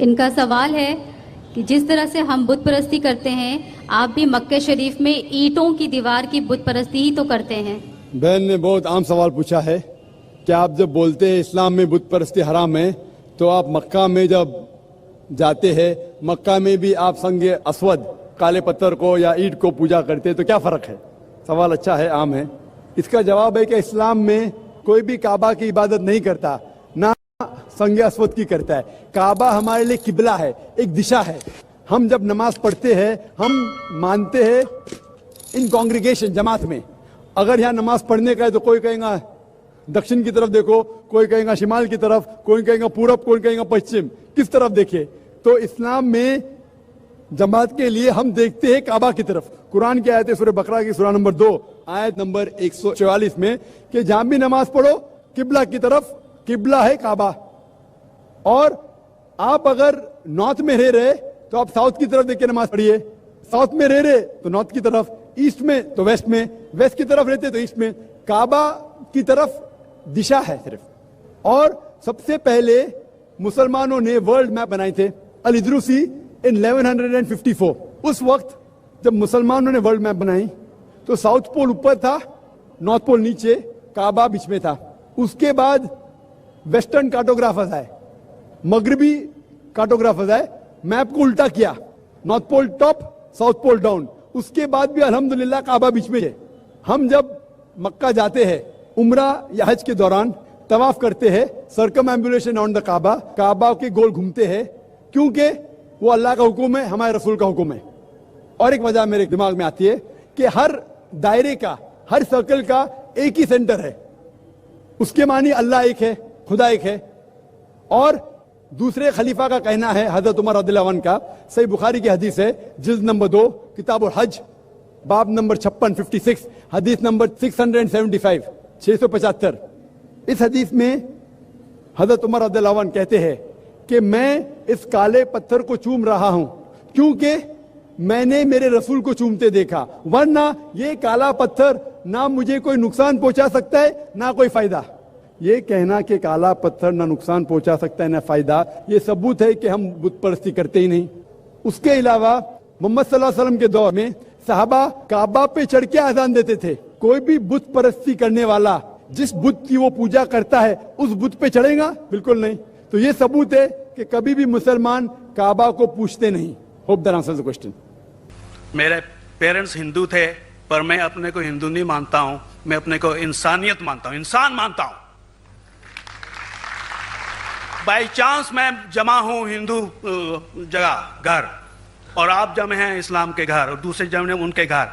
इनका सवाल है कि जिस तरह से हम बुत परस्ती करते हैं, आप भी मक्के शरीफ में ईंटों की दीवार की बुत परस्ती ही तो करते हैं। बहन ने बहुत आम सवाल पूछा है कि आप जब बोलते हैं इस्लाम में बुत परस्ती हराम है, तो आप मक्का में जब जाते हैं, मक्का में भी आप संगे अस्वद काले पत्थर को या ईंट को पूजा करते हैं, तो क्या फर्क है? सवाल अच्छा है, आम है। इसका जवाब है कि इस्लाम में कोई भी काबा की इबादत नहीं करता, ना संगे अस्वद की करता है। काबा हमारे लिए किबला है, एक दिशा है। हम जब नमाज पढ़ते हैं, हम मानते हैं इन कांग्रीगेशन, जमात में। अगर यहाँ नमाज पढ़ने का है तो कोई कहेगा दक्षिण की तरफ देखो, कोई कहेगा शिमाल की तरफ, कोई कहेगा पूरब, कोई कहेगा पश्चिम, किस तरफ देखे? तो इस्लाम में जमात के लिए हम देखते हैं काबा की तरफ। कुरान की आयत है सूरह बकरा की सूरह नंबर 2 आयत नंबर 144 में कि जहां भी नमाज पढ़ो किबला की तरफ, किबला है काबा। और आप अगर नॉर्थ में रह रहे तो आप साउथ की तरफ देख के नमाज पढ़िए, साउथ में रह रहे तो नॉर्थ की तरफ, ईस्ट में तो वेस्ट में, वेस्ट की तरफ रहते तो ईस्ट में। काबा की तरफ दिशा है सिर्फ। और सबसे पहले मुसलमानों ने वर्ल्ड मैप बनाए थे, अल इद्रूसी इन 1154। उस वक्त जब मुसलमानों ने वर्ल्ड मैप बनाई तो साउथ पोल ऊपर था, नॉर्थ पोल नीचे, काबा बीच में था। उसके बाद वेस्टर्न कार्टोग्राफर्स आए, मगरबी कार्टोग्राफर्स आए, मैप को उल्टा किया, north pole top, south pole down. उसके बाद भी अल्हम्दुलिल्लाह काबा बीच में है। हम जब मक्का जाते हैं उम्रा या हज के दौरान तवाफ करते हैं, सर्कमएम्बुलेशन ऑन द काबा, काबा के गोल घूमते हैं, क्योंकि वो अल्लाह का हुक्म है, हमारे रसूल का हुक्म है। और एक वजह मेरे दिमाग में आती है कि हर दायरे का, हर सर्कल का एक ही सेंटर है। उसके मानी अल्लाह एक है, खुदा एक है। और दूसरे खलीफा का कहना है, हजरत उमर रज़ियल्लाहु अन्हु का, सही बुखारी की हदीस है, जिल्द नंबर 2 किताबुल हज, बाब नंबर 56 56, हदीस नंबर 675 675। इस हदीस में हजरत उमर रज़ियल्लाहु अन्हु कहते हैं कि मैं इस काले पत्थर को चूम रहा हूं क्योंकि मैंने मेरे रसूल को चूमते देखा, वरना ये काला पत्थर ना मुझे कोई नुकसान पहुंचा सकता है ना कोई फायदा। ये कहना कि काला पत्थर ना नुकसान पहुंचा सकता है ना फायदा, ये सबूत है कि हम बुत परस्ती करते ही नहीं। उसके अलावा मोहम्मद सल्लल्लाहु अलैहि वसल्लम के दौर में सहाबा काबा पे चढ़ के आजान देते थे। कोई भी बुत परस्ती करने वाला जिस बुत की वो पूजा करता है उस बुत पे चढ़ेगा? बिल्कुल नहीं। तो ये सबूत है कि कभी भी मुसलमान काबा को पूछते नहीं। Hope that answers the question. मेरे पेरेंट्स हिंदू थे, पर मैं अपने को हिंदू नहीं मानता हूं, मैं अपने को इंसानियत मानता हूं, इंसान मानता हूं। बाई चांस मैं जमा हूं हिंदू जगह घर, और आप जमे हैं इस्लाम के घर, और दूसरे जमे उनके घर,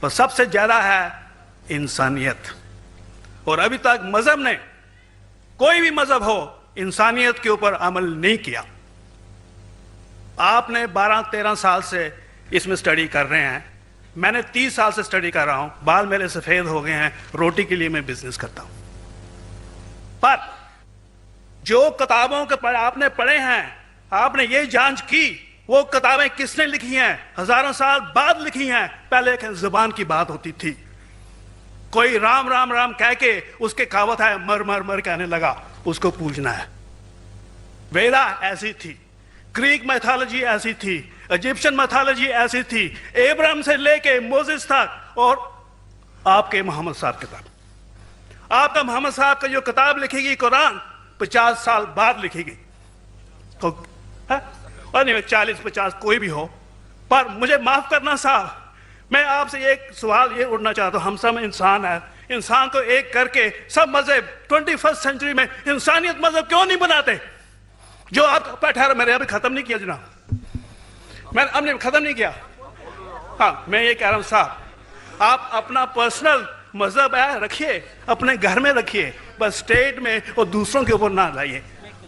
पर सबसे ज्यादा है इंसानियत। और अभी तक मजहब ने, कोई भी मजहब हो, इंसानियत के ऊपर अमल नहीं किया। आपने 12-13 साल से इसमें स्टडी कर रहे हैं, मैंने 30 साल से स्टडी कर रहा हूं, बाल मेरे सफेद हो गए हैं, रोटी के लिए मैं बिजनेस करता हूं। पर जो किताबों के आपने पढ़े हैं, आपने ये जांच की वो किताबें किसने लिखी हैं? हजारों साल बाद लिखी हैं। पहले एक जुबान की बात होती थी, कोई राम राम राम कह के उसके कहावत है मर मर मर कहने लगा, उसको पूछना है। वेदा ऐसी थी, ग्रीक मैथोलॉजी ऐसी थी, इजिप्शियन मैथोलॉजी ऐसी थी, एब्राहम से लेके मोसेस तक, और आपके मोहम्मद साहब किताब, आपका मोहम्मद साहब का जो किताब लिखेगी कुरान 50 साल बाद लिखेगी, तो और नहीं 40-50 कोई भी हो। पर मुझे माफ करना साहब, मैं आपसे एक सवाल ये उठना चाहता हूं, हम सब इंसान है, इंसान को एक करके सब मजहब 21st सेंचुरी में इंसानियत मजहब क्यों नहीं बनाते? जो आप ठहरा, मैंने अभी खत्म नहीं किया जनाब, मैंने हमने खत्म नहीं किया। हाँ, मैं ये कह रहा हूं साहब, आप अपना पर्सनल मजहब है रखिए, अपने घर में रखिए, बस स्टेट में और दूसरों के ऊपर ना लाइए,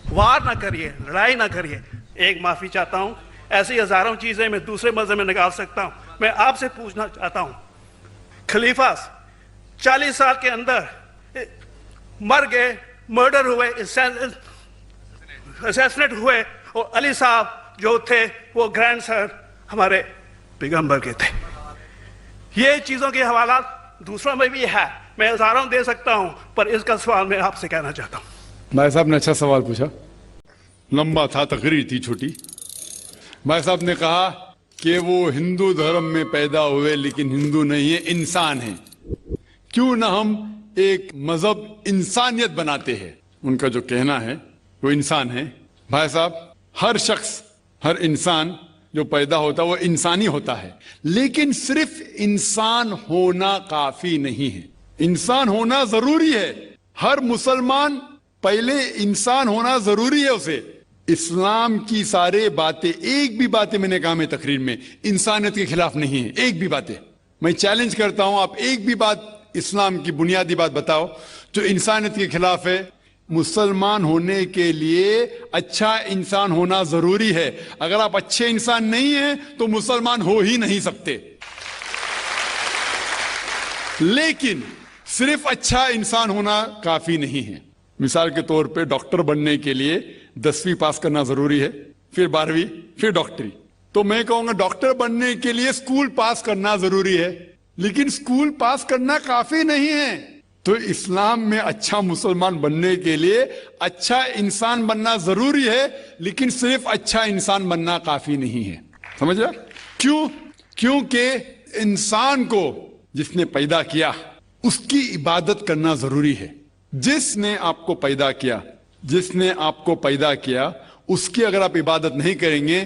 वार ना करिए, लड़ाई ना करिए। एक माफी चाहता हूं, ऐसी हजारों चीजें मैं दूसरे मजहब में निकाल सकता हूं। मैं आपसे पूछना चाहता हूं, खलीफा 40 साल के अंदर मर गए, मर्डर हुए, असैसिनेट हुए, और अली साहब जो थे वो ग्रैंडसन हमारे पैगंबर के थे। ये चीजों के हवाला दूसरों में भी है, मैं हजारों दे सकता हूं, पर इसका सवाल मैं आपसे कहना चाहता हूं। भाई साहब ने अच्छा सवाल पूछा। लंबा था, तकरीर थी छोटी। भाई साहब ने कहा कि वो हिंदू धर्म में पैदा हुए लेकिन हिंदू नहीं है, इंसान है। क्यों ना हम एक मजहब इंसानियत बनाते हैं। उनका जो कहना है वो इंसान है। भाई साहब, हर शख्स, हर इंसान जो पैदा होता है वो इंसानी होता है, लेकिन सिर्फ इंसान होना काफी नहीं है। इंसान होना जरूरी है। हर मुसलमान पहले इंसान होना जरूरी है उसे। इस्लाम की सारे बातें, एक भी बातें मैंने कहा मैं तकरीर में, इंसानियत के खिलाफ नहीं है। एक भी बातें मैं चैलेंज करता हूं, आप एक भी बात इस्लाम की बुनियादी बात बताओ जो इंसानियत के खिलाफ है। मुसलमान होने के लिए अच्छा इंसान होना जरूरी है। अगर आप अच्छे इंसान नहीं हैं तो मुसलमान हो ही नहीं सकते। लेकिन सिर्फ अच्छा इंसान होना काफी नहीं है। मिसाल के तौर पे डॉक्टर बनने के लिए 10वीं पास करना जरूरी है, फिर 12वीं, फिर डॉक्टरी। तो मैं कहूंगा डॉक्टर बनने के लिए स्कूल पास करना जरूरी है, लेकिन स्कूल पास करना काफी नहीं है। तो इस्लाम में अच्छा मुसलमान बनने के लिए अच्छा इंसान बनना जरूरी है, लेकिन सिर्फ अच्छा इंसान बनना काफी नहीं है। समझ रहे? क्यों? क्योंकि इंसान को जिसने पैदा किया उसकी इबादत करना जरूरी है। जिसने आपको पैदा किया, जिसने आपको पैदा किया, उसकी अगर आप इबादत नहीं करेंगे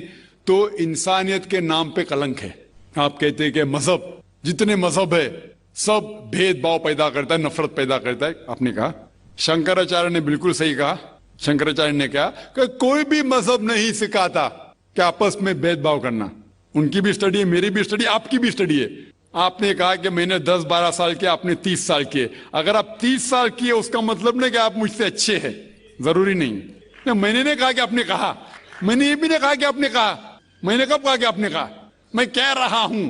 तो इंसानियत के नाम पे कलंक है। आप कहते हैं कि मजहब, जितने मजहब है सब भेदभाव पैदा करता है, नफरत पैदा करता है। आपने कहा, शंकराचार्य ने बिल्कुल सही कहा। शंकराचार्य ने कहा कि कोई भी मजहब नहीं सिखाता कि आपस में भेदभाव करना। उनकी भी स्टडी है, मेरी भी स्टडी, आपकी भी स्टडी है। आपने कहा कि मैंने 10-12 साल किए, आपने 30 साल किए। अगर आप 30 साल किए उसका मतलब नहीं कि आप मुझसे अच्छे हैं, जरूरी नहीं। मैंने नहीं कहा कि आपने कहा, मैंने ये भी नहीं कहा कि आपने कहा। मैंने कब कहा कि आपने कहा? मैं कह रहा हूं।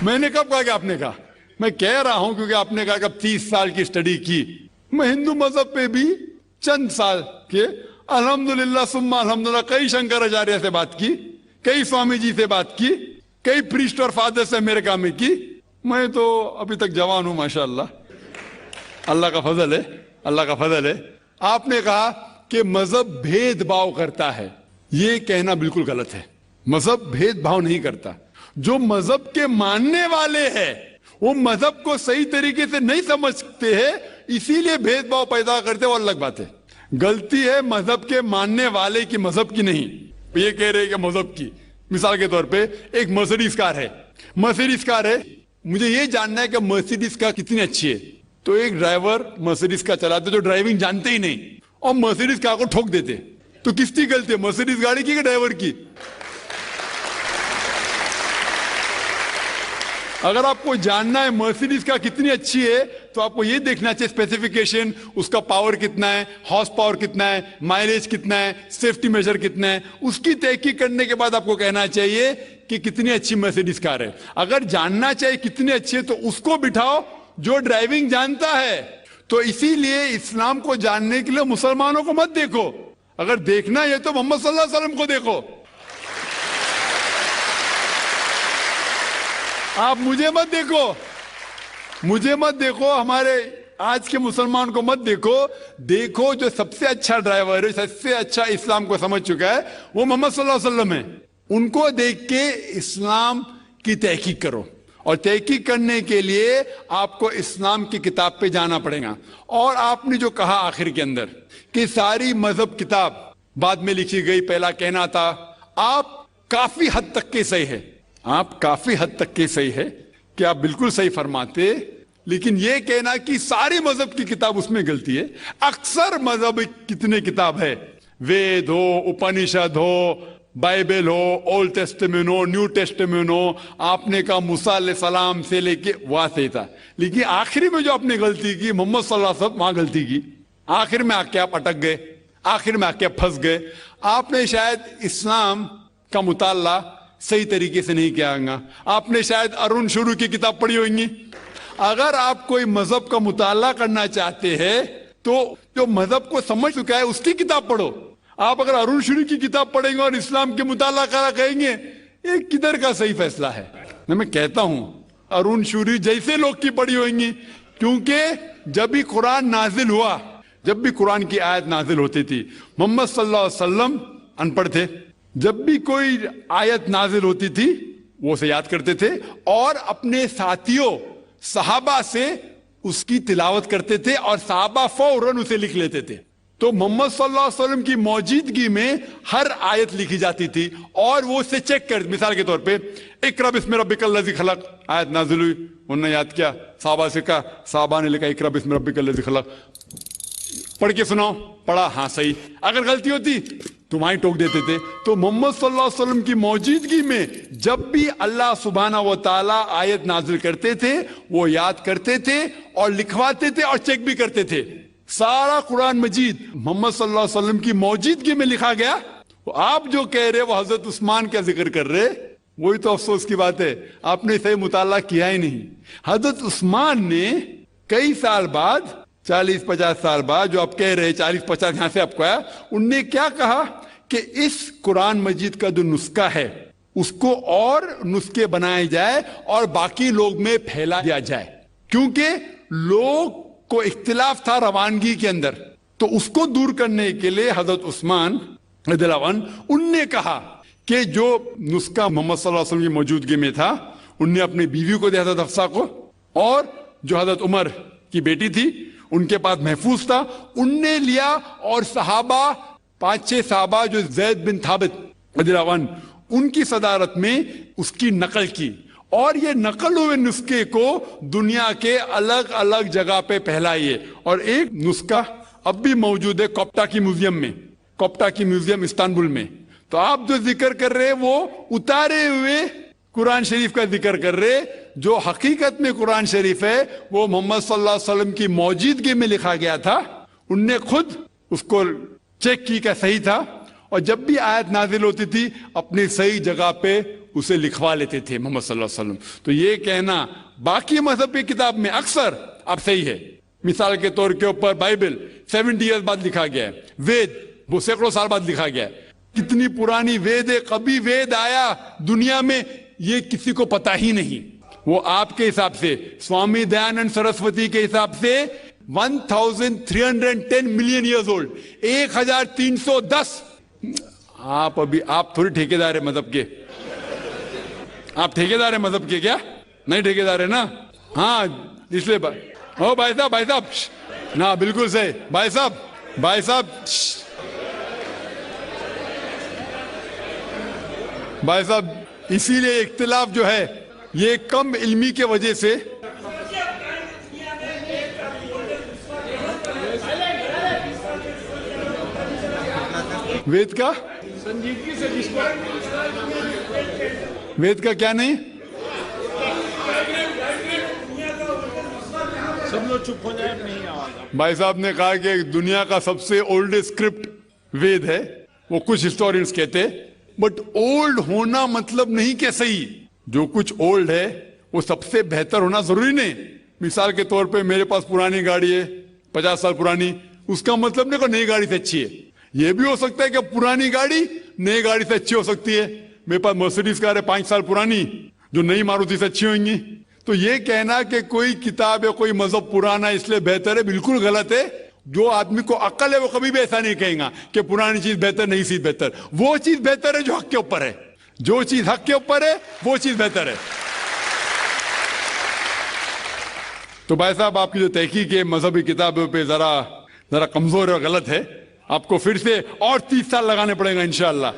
मैंने कब कहा कि आपने कहा? मैं कह रहा हूं क्योंकि आपने कहा कि अब 30 साल की स्टडी की। मैं हिंदू मजहब पे भी चंद साल के, अल्हम्दुलिल्लाह सुम्मा अल्हम्दुलिल्लाह, कई शंकराचार्य से बात की, कई स्वामी जी से बात की, कई प्रीस्ट और फादर से अमेरिका में की। मैं तो अभी तक जवान हूं माशाअल्लाह। अल्लाह का फजल है, अल्लाह का फजल है। आपने कहा कि मजहब भेदभाव करता है, यह कहना बिल्कुल गलत है। मजहब भेदभाव नहीं करता। जो मजहब के मानने वाले हैं वो मजहब को सही तरीके से नहीं समझते हैं, इसीलिए भेदभाव पैदा करते हैं। वो अलग बात है। गलती है मजहब के मानने वाले की, मजहब की नहीं। ये कह रहे हैं कि मजहब की। मिसाल के तौर पे एक मर्सिडीज कार है, मर्सिडीज कार है, मुझे ये जानना है कि मर्सिडीज कार कितनी अच्छी है। तो एक ड्राइवर मर्सिडीज कार चलाते जो ड्राइविंग जानते ही नहीं और मर्सिडीज कार को ठोक देते, तो किसकी गलती है? मर्सिडीज गाड़ी की कि ड्राइवर की? अगर आपको जानना है मर्सिडीज का कितनी अच्छी है तो आपको यह देखना चाहिए स्पेसिफिकेशन, उसका पावर कितना है, हॉर्स पावर कितना है, माइलेज कितना है, सेफ्टी मेजर कितना है। उसकी तहकीक करने के बाद आपको कहना चाहिए कि कितनी अच्छी मर्सिडीज कार है। अगर जानना चाहिए कितनी अच्छी है तो उसको बिठाओ जो ड्राइविंग जानता है। तो इसीलिए इस्लाम को जानने के लिए मुसलमानों को मत देखो, अगर देखना है तो मोहम्मद सल्लल्लाहु अलैहि वसल्लम को देखो। आप मुझे मत देखो, मुझे मत देखो, हमारे आज के मुसलमान को मत देखो। देखो जो सबसे अच्छा ड्राइवर है, सबसे अच्छा इस्लाम को समझ चुका है, वो मोहम्मद सल्लल्लाहु अलैहि वसल्लम है। उनको देख के इस्लाम की तहकीक करो, और तहकीक करने के लिए आपको इस्लाम की किताब पे जाना पड़ेगा। और आपने जो कहा आखिर के अंदर कि सारी मजहब किताब बाद में लिखी गई, पहला कहना था, आप काफी हद तक के सही है, आप काफी हद तक के सही है कि आप बिल्कुल सही फरमाते, लेकिन यह कहना कि सारी मजहब की किताब, उसमें गलती है। अक्सर मजहब कितने किताब है, वेद हो, उपनिषद हो, बाइबल हो, ओल्ड टेस्टामेंट हो, न्यू टेस्टामेंट हो। आपने कहा मूसा अलैहिस्सलाम से लेके वहां से था, लेकिन आखिरी में जो आपने गलती की, मोहम्मद सल्लल्लाहु अलैहि वसल्लम, वहां गलती की। आखिर में आके आप अटक गए, आखिर में आके आप फंस गए। आपने शायद इस्लाम का मुताला सही तरीके से नहीं किया होगा। आपने शायद अरुण शुरू की किताब पढ़ी होगी। अगर आप कोई मजहब का मुताला करना चाहते हैं तो जो मजहब को समझ चुका है उसकी किताब पढ़ो। आप अगर अरुण शुरू की किताब पढ़ेंगे और इस्लाम के मुताला करा कहेंगे, ये किधर का सही फैसला है? मैं कहता हूं अरुण शुरू जैसे लोग की पढ़ी होंगी, क्योंकि जब भी कुरान नाजिल हुआ, जब भी कुरान की आयत नाजिल होती थी, मोहम्मद सल्लल्लाहु अलैहि वसल्लम अनपढ़ थे, जब भी कोई आयत नाजिल होती थी वो उसे याद करते थे और अपने साथियों सहाबा से उसकी तिलावत करते थे और सहाबा फौरन उसे लिख लेते थे। तो मोहम्मद सल्लल्लाहु अलैहि वसल्लम की मौजूदगी में हर आयत लिखी जाती थी और वो उससे चेक कर, मिसाल के तौर पे इक़रा बिस्मि रब्बिकल लज़ी खलक आयत नाजिल हुई, उन्होंने याद किया, सहाबा से कहा, सहाबा ने लिखा इक़रा बिस्मि रब्बिकल लज़ी खलक, पढ़ के सुनाओ, पढ़ा, हाँ सही, अगर गलती होती तुम्हारी टोक देते थे। तो मोहम्मद सल्लल्लाहु अलैहि वसल्लम की मौजूदगी में जब भी अल्लाह सुब्हाना व तआला आयत नाजिल करते थे वो याद करते थे और लिखवाते थे और चेक भी करते थे। सारा कुरान मजीद मोहम्मद सल्लल्लाहु अलैहि वसल्लम की मौजूदगी में लिखा गया। तो आप जो कह रहे वो हजरत उस्मान का जिक्र कर रहे, वही तो अफसोस की बात है, आपने सही मुताला किया ही नहीं। हजरत उस्मान ने कई साल बाद, 40-50 साल बाद, जो आप कह रहे 40-50 यहां से आपको आया, उनने क्या कहा कि इस कुरान मजीद का जो नुस्खा है उसको और नुस्खे बनाए जाए और बाकी लोग में फैला दिया जाए, क्योंकि लोग को इख्तिलाफ था रवानगी के अंदर। तो उसको दूर करने के लिए हजरत उस्मान रज़ियल्लाहु अन्हु उनने कहा कि जो नुस्खा मोहम्मद सल्लल्लाहु अलैहि वसल्लम की मौजूदगी में था, उनने अपनी बीवी को दिया था हफ्सा को, और जो हजरत उमर की बेटी थी उनके पास महफूज था, उनने लिया और सहाबा 5-6 सहाबा जो ज़ैद बिन थाबित रज़ियल्लाहु अन्हु उनकी सदारत में उसकी नकल की और ये नकल हुए नुस्खे को दुनिया के अलग अलग जगह पे फैलाइए। और एक नुस्खा अब भी मौजूद है कोप्टा की म्यूजियम में, कोप्टा की म्यूजियम इस्तांबुल में। तो आप जो जिक्र कर रहे वो उतारे हुए कुरान शरीफ का जिक्र कर रहे, जो हकीकत में कुरान शरीफ है वो मोहम्मद सल्लल्लाहु अलैहि वसल्लम की मौजूदगी में लिखा गया था, उनने खुद उसको चेक की का सही था, और जब भी आयत नाजिल होती थी अपनी सही जगह पे उसे लिखवा लेते थे मोहम्मद सल्लल्लाहु अलैहि वसल्लम। तो ये कहना बाकी मजहब की किताब में अक्सर अब सही है। मिसाल के तौर के ऊपर बाइबल 70 ईयर्स बाद लिखा गया है, वेद वो सैकड़ों साल बाद लिखा गया है। कितनी पुरानी वेद है, कभी वेद आया दुनिया में ये किसी को पता ही नहीं। वो आपके हिसाब से, स्वामी दयानंद सरस्वती के हिसाब से 1310 मिलियन ईयर्स ओल्ड, 1310। आप थोड़ी ठेकेदार है मजहब के, आप ठेकेदार है मजहब के क्या? नहीं ठेकेदार है ना? हाँ, इसलिए भाई साहब ना, बिल्कुल सही भाई साहब, इसीलिए इख्तिलाफ जो है ये कम इल्मी के वजह से। वेद का संजीदगी से जिसको, वेद का क्या नहीं, सब लोग चुप हो जाए, नहीं आवाज। भाई साहब ने कहा कि दुनिया का सबसे ओल्डेस्ट स्क्रिप्ट वेद है, वो कुछ हिस्टोरियंस कहते हैं, बट ओल्ड होना मतलब नहीं कि सही। जो कुछ ओल्ड है वो सबसे बेहतर होना जरूरी नहीं। मिसाल के तौर पे मेरे पास पुरानी गाड़ी है 50 साल पुरानी, उसका मतलब नहीं कि नई गाड़ी से अच्छी है। ये भी हो सकता है कि पुरानी गाड़ी नई गाड़ी से अच्छी हो सकती है। मेरे पास मर्सिडीज कार है 5 साल पुरानी, जो नई मारुति से अच्छी होंगी। तो ये कहना कि कोई किताब या कोई मजहब पुराना इसलिए बेहतर है, बिल्कुल गलत है। जो आदमी को अक्ल है वो कभी भी ऐसा नहीं कहेगा कि पुरानी चीज बेहतर, नई चीज बेहतर। वो चीज बेहतर है जो हक के ऊपर है, जो चीज हक के ऊपर है वो चीज बेहतर है। तो भाई साहब, आपकी जो तहकीक है मजहबी किताबों पे जरा कमजोर और गलत है। आपको फिर से और 30 साल लगाने पड़ेगा इंशाअल्लाह।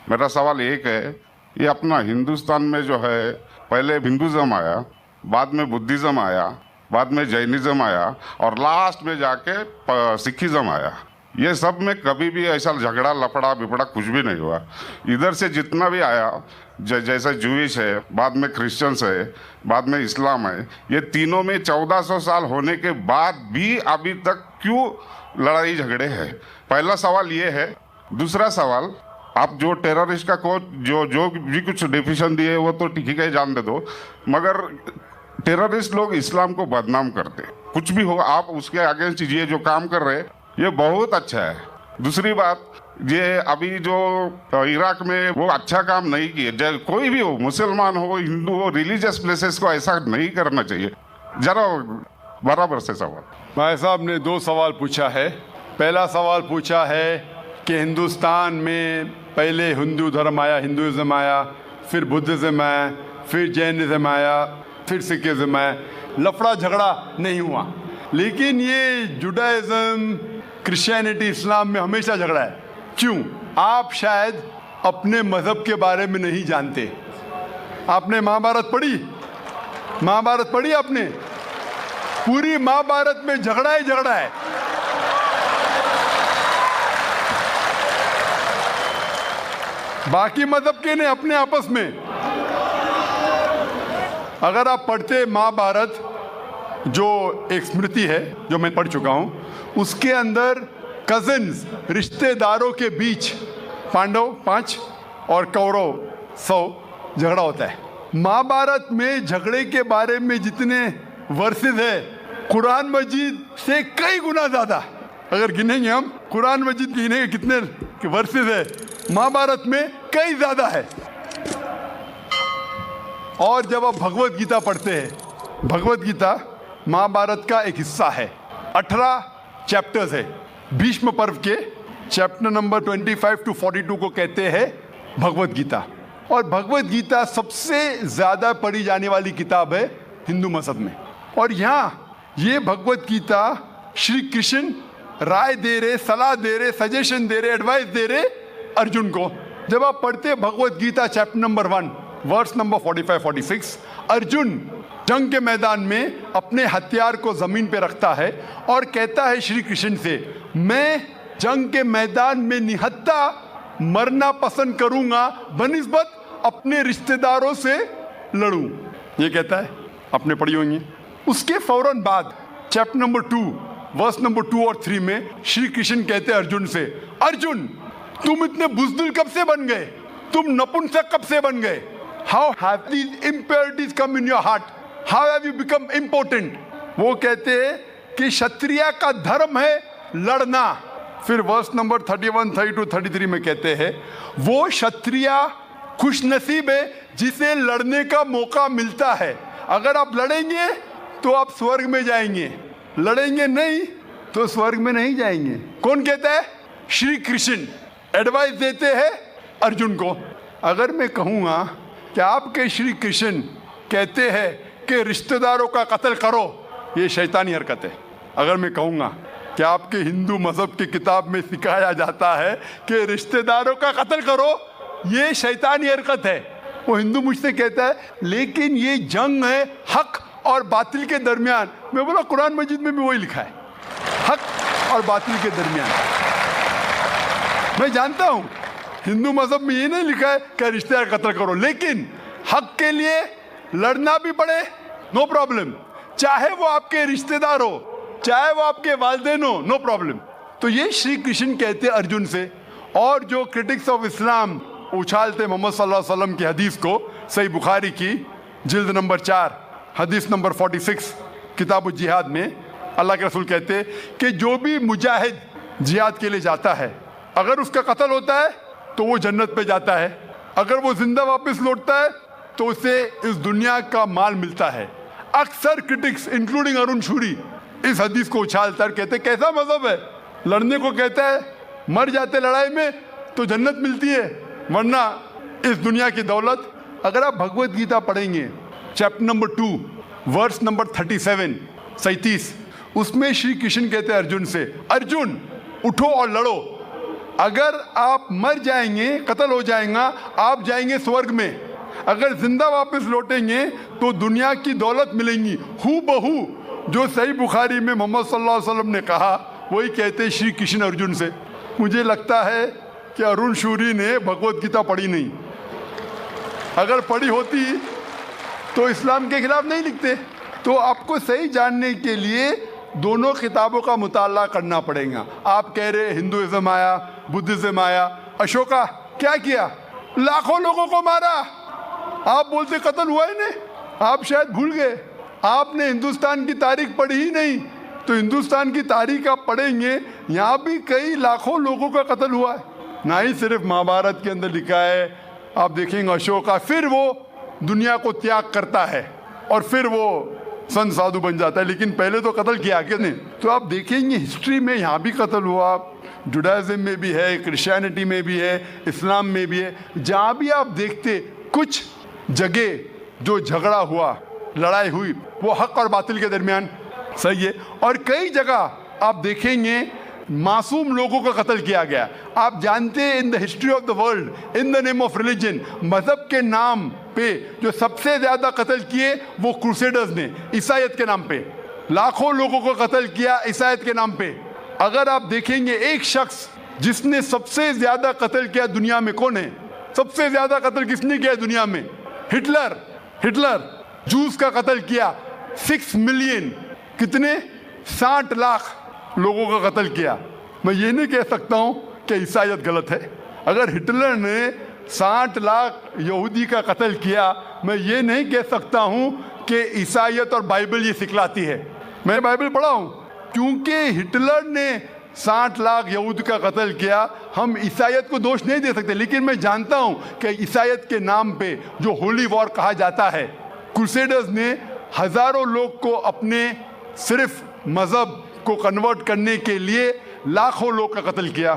मेरा सवाल एक है, ये अपना हिंदुस्तान में जो है, पहले हिंदुज्म आया, बाद में बुद्धिज्म आया, बाद में जैनिज्म आया और लास्ट में जाके सिखिज्म आया। ये सब में कभी भी ऐसा झगड़ा लफड़ा बिपड़ा कुछ भी नहीं हुआ। इधर से जितना भी आया, जैसे जूइश है, बाद में क्रिश्चियंस है, बाद में इस्लाम है, ये तीनों में 1400 साल होने के बाद भी अभी तक क्यों लड़ाई झगड़े हैं? पहला सवाल ये है। दूसरा सवाल, आप जो टेररिस्ट का को जो भी कुछ डिफिनेशन दिए वो तो ठीक है, जान दे दो, मगर टेररिस्ट लोग इस्लाम को बदनाम करते। कुछ भी हो, आप उसके अगेंस्ट ये जो काम कर रहे हैं ये बहुत अच्छा है। दूसरी बात, ये अभी जो इराक में वो अच्छा काम नहीं किए। कोई भी हो, मुसलमान हो, हिंदू हो, रिलीजियस प्लेसेस को ऐसा नहीं करना चाहिए। जरा बराबर से सवाल। भाई साहब ने 2 सवाल पूछा है। पहला सवाल पूछा है कि हिंदुस्तान में पहले हिंदू धर्म आया, हिंदुइज्म आया, फिर बुद्धिज्म आया, फिर जैनिज्म आया, फिर सिखिज्म आया। लफड़ा झगड़ा नहीं हुआ, लेकिन ये जुडाइज्म, क्रिश्चियनिटी, इस्लाम में हमेशा झगड़ा है। क्यों? आप शायद अपने मजहब के बारे में नहीं जानते। आपने महाभारत पढ़ी? महाभारत पढ़ी आपने? पूरी महाभारत में झगड़ा ही झगड़ा है। बाकी मजहब के ने अपने आपस में। अगर आप पढ़ते महाभारत, जो एक स्मृति है जो मैं पढ़ चुका हूं, उसके अंदर कजिन्स, रिश्तेदारों के बीच पांडव 5 और कौरव 100 झगड़ा होता है। महाभारत में झगड़े के बारे में जितने वर्सेस है, कुरान मजीद से कई गुना ज्यादा। अगर गिनेंगे हम, कुरान मजीद गिनेंगे कितने वर्सेस है, महाभारत में कई ज्यादा है। और जब आप भगवत गीता पढ़ते हैं, भगवत गीता महाभारत का एक हिस्सा है। 18 चैप्टर्स है। भीष्म पर्व के चैप्टर नंबर 25 to 42 को कहते हैं भगवत गीता। और भगवत गीता सबसे ज्यादा पढ़ी जाने वाली किताब है हिंदू मजहब में। और यहाँ ये भगवत गीता श्री कृष्ण राय दे रहे, सलाह दे रहे, सजेशन दे रहे, एडवाइस दे रहे अर्जुन को। जब आप पढ़ते Bhagavad Gita chapter number 1 verse number 45-46, Arjun जंग के मैदान में अपने हथियार को जमीन पे रखता है और कहता है श्री कृष्ण से, मैं जंग के मैदान में निहत्था मरना पसंद करूंगा बनिस्बत अपने रिश्तेदारों से लड़ूं। ये कहता है, आपने पढ़ी होंगी। उसके फौरन बाद चैप्टर नंबर 2 वर्स नंबर 2 और 3 में श्री कृष्ण कहते हैं अर्जुन से, अर्जुन तुम इतने बुज़दिल कब से बन गए? तुम नपुंसक कब से बन गए? How have these impurities come in your heart? How have you become important? वो कहते हैं कि क्षत्रिय का धर्म है लड़ना। फिर वर्स नंबर 31, 32, 33 में कहते हैं, वो क्षत्रिय खुशनसीब है जिसे लड़ने का मौका मिलता है। अगर आप लड़ेंगे तो आप स्वर्ग में जाएंगे, लड़ेंगे नहीं तो स्वर्ग में नहीं जाएंगे। कौन कहता है? श्री कृष्ण एडवाइस देते हैं अर्जुन को। अगर मैं कहूँगा कि आपके श्री कृष्ण कहते हैं कि रिश्तेदारों का कत्ल करो, ये शैतानी हरकत है। अगर मैं कहूँगा कि आपके हिंदू मजहब की किताब में सिखाया जाता है कि रिश्तेदारों का कत्ल करो, ये शैतानी हरकत है, वो हिंदू मुझसे कहता है लेकिन ये जंग है हक और बातिल के दरमियान। मैं बोला कुरान मजीद में भी वही लिखा है, हक और बातिल के दरमियान। मैं जानता हूं हिंदू मजहब में ये नहीं लिखा है कि रिश्तेदार कत्ल करो, लेकिन हक के लिए लड़ना भी पड़े, नो प्रॉब्लम। चाहे वो आपके रिश्तेदार हो, चाहे वो आपके वालिदैन हो, नो प्रॉब्लम। तो ये श्री कृष्ण कहते अर्जुन से। और जो क्रिटिक्स ऑफ इस्लाम उछालते मोहम्मद सल्लल्लाहु अलैहि वसल्लम की हदीस को, सही बुखारी की जिल्द नंबर 4 हदीस नंबर 46 किताब जिहाद में अल्लाह के रसूल कहते कि जो भी मुजाहिद जिहाद के लिए जाता है, अगर उसका कत्ल होता है तो वो जन्नत पे जाता है, अगर वो जिंदा वापस लौटता है तो उसे इस दुनिया का माल मिलता है। अक्सर क्रिटिक्स इंक्लूडिंग अरुण शूरी इस हदीस को उछालकर कहते कैसा मजहब है, लड़ने को कहता है, मर जाते लड़ाई में तो जन्नत मिलती है, वरना इस दुनिया की दौलत। अगर आप भगवत गीता पढ़ेंगे चैप्टर नंबर 2 वर्स नंबर 37, उसमें श्री कृष्ण कहते हैं अर्जुन से, अर्जुन उठो और लड़ो। अगर आप मर जाएंगे, कत्ल हो जाएगा, आप जाएंगे स्वर्ग में। अगर जिंदा वापस लौटेंगे तो दुनिया की दौलत मिलेंगी। हू बहू जो सही बुखारी में मोहम्मद सल्लल्लाहु अलैहि वसल्लम ने कहा, वही कहते श्री कृष्ण अर्जुन से। मुझे लगता है कि अरुण शूरी ने भगवत गीता पढ़ी नहीं। अगर पढ़ी होती तो इस्लाम के खिलाफ नहीं लिखते। तो आपको सही जानने के लिए दोनों किताबों का मुताला करना पड़ेगा। आप कह रहे हिंदुइज्म आया, बुद्धिज्म आया, अशोका क्या किया? लाखों लोगों को मारा। आप बोलते कत्ल हुआ ही नहीं, आप शायद भूल गए, आपने हिंदुस्तान की तारीख पढ़ी ही नहीं। तो हिंदुस्तान की तारीख आप पढ़ेंगे, यहाँ भी कई लाखों लोगों का कत्ल हुआ है। ना ही सिर्फ महाभारत के अंदर लिखा है, आप देखेंगे अशोका फिर वो दुनिया को त्याग करता है और फिर वो संत साधु बन जाता है, लेकिन पहले तो कत्ल किया कि नहीं? तो आप देखेंगे हिस्ट्री में यहाँ भी कत्ल हुआ, जुडाइज्म में भी है, क्रिश्चियनिटी में भी है, इस्लाम में भी है। जहाँ भी आप देखते कुछ जगह जो झगड़ा हुआ, लड़ाई हुई, वो हक और बातिल के दरमियान, सही है। और कई जगह आप देखेंगे मासूम लोगों का कत्ल किया गया। आप जानते हैं in the history of the world, in the name of religion, मजहब के नाम पे जो सबसे ज्यादा कत्ल किए वो क्रूसेडर्स ने, ईसाईयत के नाम पे लाखों लोगों को कत्ल किया, ईसाईयत के नाम पे। अगर आप देखेंगे एक शख्स जिसने सबसे ज्यादा कत्ल किया दुनिया में, कौन है? सबसे ज्यादा कत्ल किसने किया दुनिया में? हिटलर जूस का कत्ल किया, 6 मिलियन, कितने 60 लाख लोगों का कत्ल किया। मैं ये नहीं कह सकता हूं कि ईसाईयत गलत है। अगर हिटलर ने 60 लाख यहूदी का कत्ल किया, मैं ये नहीं कह सकता हूं कि ईसाईयत और बाइबल ये सिखलाती है। मैं बाइबल पढ़ा हूं, क्योंकि हिटलर ने 60 लाख यहूद का कत्ल किया, हम ईसाईयत को दोष नहीं दे सकते। लेकिन मैं जानता हूं कि ईसाईयत के नाम पे जो होली वॉर कहा जाता है, क्रूसेडर्स ने हजारों लोग को अपने सिर्फ मजहब को कन्वर्ट करने के लिए लाखों लोग का कत्ल किया।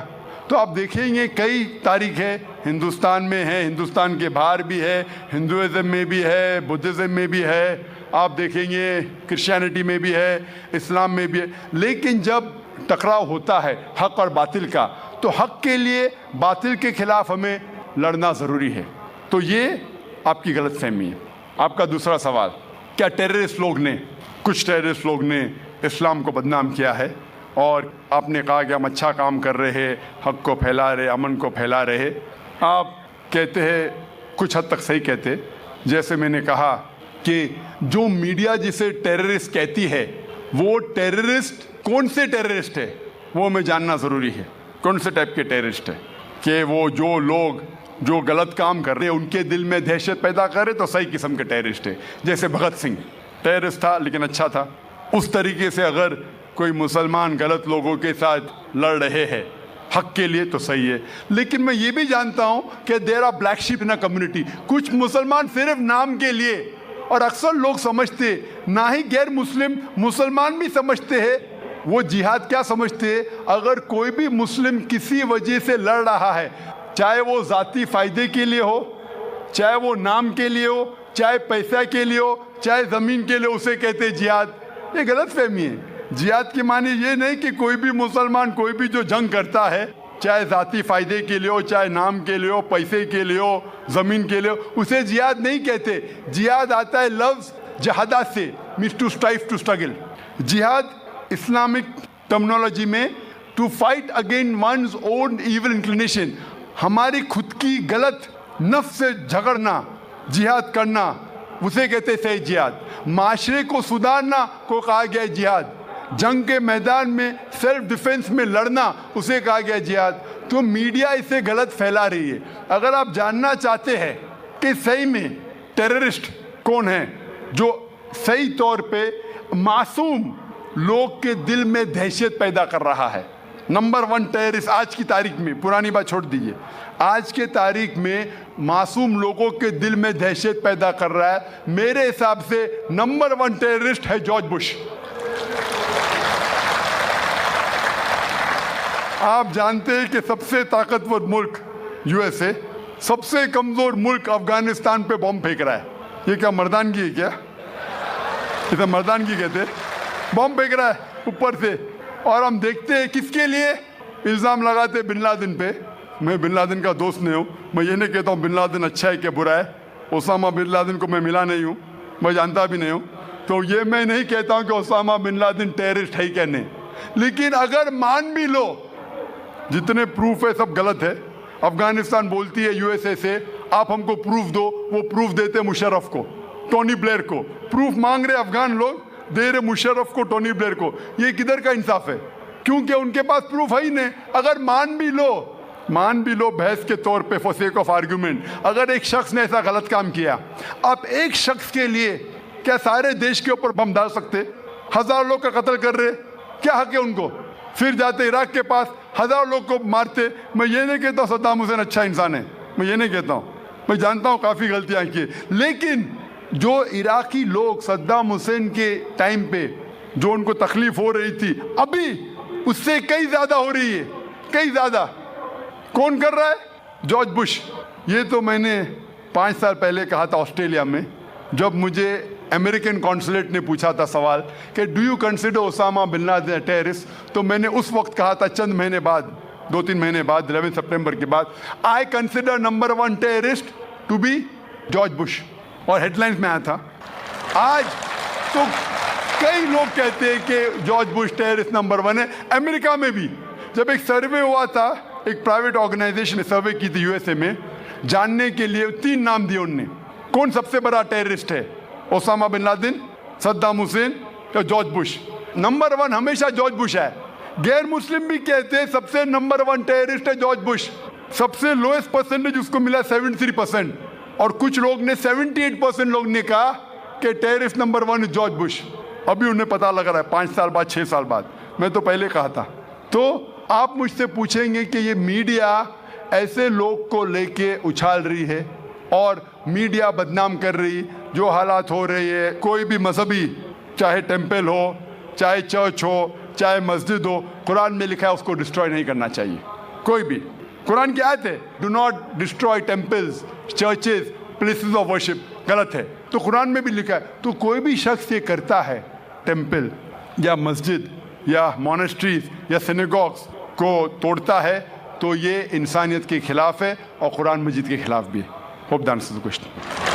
तो आप देखेंगे कई तारीख है, हिंदुस्तान में है, हिंदुस्तान के बाहर भी है, हिंदुइज्म में भी है, बुद्धिज़्म में भी है, आप देखेंगे क्रिश्चियनिटी में भी है, इस्लाम में भी है। लेकिन जब टकराव होता है हक और बातिल का, तो हक के लिए बातिल के खिलाफ हमें लड़ना ज़रूरी है। तो ये आपकी गलतफहमी है। आपका दूसरा सवाल, क्या कुछ टेररिस्ट लोग ने इस्लाम को बदनाम किया है? और आपने कहा कि हम अच्छा काम कर रहे हैं, हक को फैला रहे, अमन को फैला रहे। आप कहते हैं, कुछ हद तक सही कहते, जैसे मैंने कहा कि जो मीडिया जिसे टेररिस्ट कहती है, वो टेररिस्ट कौन से टेररिस्ट है वो हमें जानना ज़रूरी है। कौन से टाइप के टेररिस्ट है? कि वो जो लोग जो गलत काम कर रहे हैं उनके दिल में दहशत पैदा करे तो सही किस्म के टेररिस्ट है। जैसे भगत सिंह टेररिस्ट था लेकिन अच्छा था, उस तरीके से अगर कोई मुसलमान गलत लोगों के साथ लड़ रहे हैं हक के लिए तो सही है। लेकिन मैं ये भी जानता हूं कि there are black sheep in a community. कुछ मुसलमान सिर्फ नाम के लिए, और अक्सर लोग समझते, ना ही गैर मुसलमान भी समझते हैं, वो जिहाद क्या समझते हैं? अगर कोई भी मुस्लिम किसी वजह से लड़ रहा है, चाहे वो ज़ाती फ़ायदे के लिए हो, चाहे वो नाम के लिए हो, चाहे पैसा के लिए हो, चाहे ज़मीन के लिए, उसे कहते हैं जिहाद। ये गलत फहमी है। जिहाद की मानी ये नहीं कि कोई भी मुसलमान कोई भी जो जंग करता है, चाहे ज़ाती फ़ायदे के लिए हो, चाहे नाम के लिए हो, पैसे के लिए हो, ज़मीन के लिए हो, उसे जिहाद नहीं कहते। जिहाद आता है लफ्ज़ जहादा से, means to strive, to struggle. जिहाद इस्लामिक टर्मिनोलॉजी में to fight against one's own evil inclination, हमारी खुद की गलत नफ्स से झगड़ना, जिहाद करना, उसे कहते हैं सही जिहाद। माशरे को सुधारना को कहा गया है जिहाद। जंग के मैदान में सेल्फ डिफेंस में लड़ना, उसे कहा गया जिहाद। तो मीडिया इसे गलत फैला रही है। अगर आप जानना चाहते हैं कि सही में टेररिस्ट कौन है जो सही तौर पे मासूम लोग के दिल में दहशत पैदा कर रहा है, नंबर 1 टेररिस्ट आज की तारीख में, पुरानी बात छोड़ दीजिए, आज के तारीख में मासूम लोगों के दिल में दहशत पैदा कर रहा है, मेरे हिसाब से नंबर 1 टेररिस्ट है जॉर्ज बुश। आप जानते हैं कि सबसे ताकतवर मुल्क यूएसए, सबसे कमजोर मुल्क अफगानिस्तान पे बॉम्ब फेंक रहा है। ये क्या मर्दानगी है? क्या इसे मर्दानगी कहते? बॉम्ब फेंक रहा है ऊपर से, और हम देखते हैं किसके लिए इल्ज़ाम लगाते बिन लादेन पे। मैं बिन लादेन का दोस्त नहीं हूँ, मैं ये नहीं कहता हूँ बिन लादेन अच्छा है कि बुरा है। ओसामा बिन लादेन को मैं मिला नहीं हूँ, मैं जानता भी नहीं हूँ, तो ये मैं नहीं कहता हूँ कि ओसामा बिन लादेन टेररिस्ट है क्या नहीं। लेकिन अगर मान भी लो, जितने प्रूफ है सब गलत है। अफगानिस्तान बोलती है यूएसए से, आप हमको प्रूफ दो, वो प्रूफ देते मुशर्रफ को, टोनी ब्लेयर को। प्रूफ मांग रहे अफगान लोग, दे रहे मुशर्रफ को, टोनी ब्लेयर को। ये किधर का इंसाफ है? क्योंकि उनके पास प्रूफ है ही नहीं। अगर मान भी लो बहस के तौर पे, फॉर सेक ऑफ आर्ग्यूमेंट, अगर एक शख्स ने ऐसा गलत काम किया, आप एक शख्स के लिए क्या सारे देश के ऊपर बम डाल सकते? 1000 लोग का कत्ल कर रहे, क्या हक है उनको? फिर जाते इराक के पास 1000 लोग को मारते। मैं ये नहीं कहता सद्दाम हुसैन अच्छा इंसान है, मैं ये नहीं कहता हूँ, मैं जानता हूँ काफ़ी गलतियाँ की, लेकिन जो इराकी लोग सद्दाम हुसैन के टाइम पे जो उनको तकलीफ हो रही थी, अभी उससे कई ज़्यादा हो रही है, कई ज़्यादा। कौन कर रहा है? George Bush. ये तो मैंने 5 साल पहले कहा था ऑस्ट्रेलिया में, जब मुझे अमेरिकन कॉन्सुलेट ने पूछा था सवाल कि do you consider Osama bin Laden terrorist, तो मैंने उस वक्त कहा था, चंद महीने बाद, 2-3 महीने बाद, 11 सितंबर के बाद, I consider number 1 terrorist to be George Bush, और हेडलाइंस में आया था। आज तो कई लोग कहते हैं कि जॉर्ज बुश टेररिस्ट नंबर 1 है। अमेरिका में भी जब एक सर्वे हुआ था, एक प्राइवेट ऑर्गेनाइजेशन ने सर्वे की थी यूएसए में, जानने के लिए 3 नाम दिए उनने, कौन सबसे बड़ा टेररिस्ट है, Osama bin Laden, Saddam Hussein या जॉर्ज बुश। नंबर 1 हमेशा जॉर्ज बुश है। गैर मुस्लिम भी कहते हैं सबसे नंबर 1 टेररिस्ट है जॉर्ज बुश। सबसे लोएस्ट परसेंटेज उसको मिला 73%, और कुछ लोग ने 78% लोग ने कहा कि टेररिस्ट नंबर 1 जॉर्ज बुश। अभी उन्हें पता लग रहा है 5 साल बाद, 6 साल बाद। मैं तो पहले कहा था। तो आप मुझसे पूछेंगे कि ये मीडिया ऐसे लोग को लेके उछाल रही है और मीडिया बदनाम कर रही, जो हालात हो रही है, कोई भी मजहबी, चाहे टेम्पल हो, चाहे चर्च हो, चाहे मस्जिद हो, कुरान में लिखा है उसको डिस्ट्रॉय नहीं करना चाहिए। कोई भी, कुरान की आयत है, do not destroy temples, churches, places of worship, गलत है। तो कुरान में भी लिखा है। तो कोई भी शख्स ये करता है, टेम्पल या मस्जिद या मोनेस्ट्रीज या सिनेगॉग्स को तोड़ता है, तो ये इंसानियत के खिलाफ है और कुरान मजीद के खिलाफ भी है। Hope that answers the question.